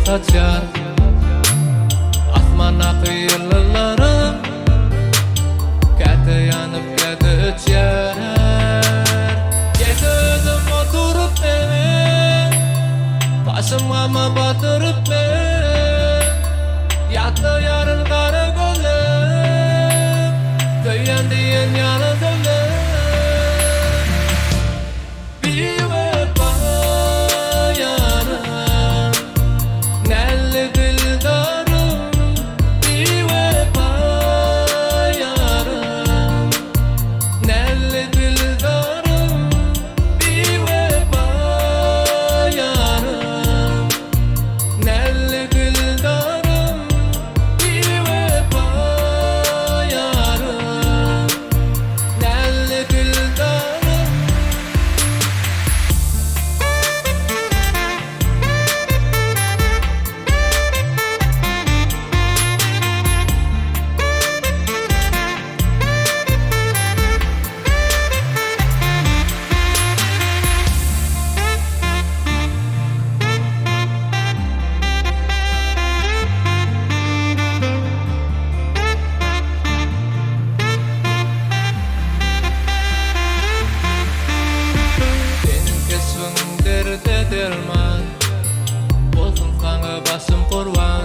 saçar Asmana kıyırlılarım Kete yanıp kete içer Gece özüm oturup ben Başıma mı batırıp ben Yattı yarın kara gözüm Kıyın diyen yanındayım Bir vefa yarım Nelli dildarım Bir vefa yarım Nelli dildarım Bir vefa yarım Nelli dildarım Bir vefa yarım Nelli dildarım Derde derman Bolsun sana başım kurban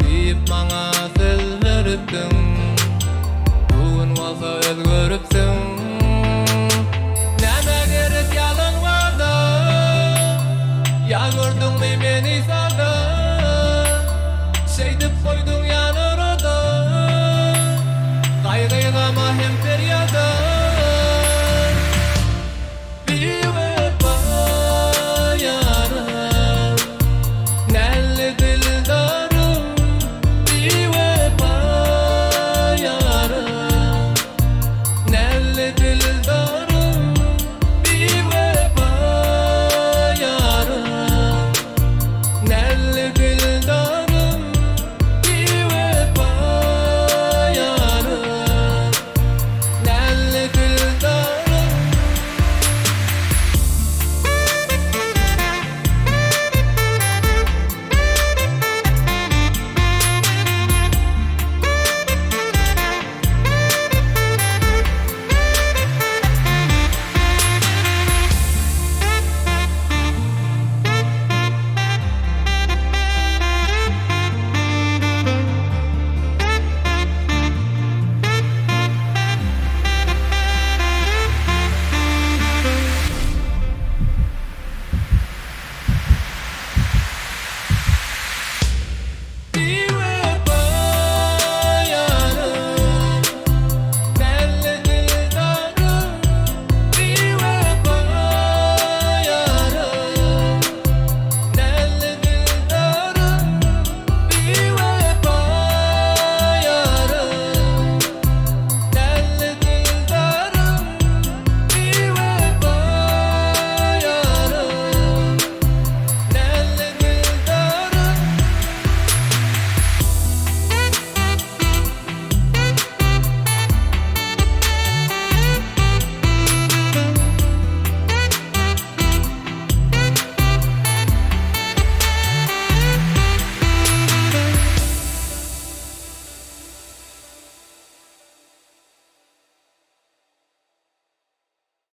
Deyip bana söz veriptin Bugün olsa özgörüpsün Neme gerek yalan vardı Ya gördün mü beni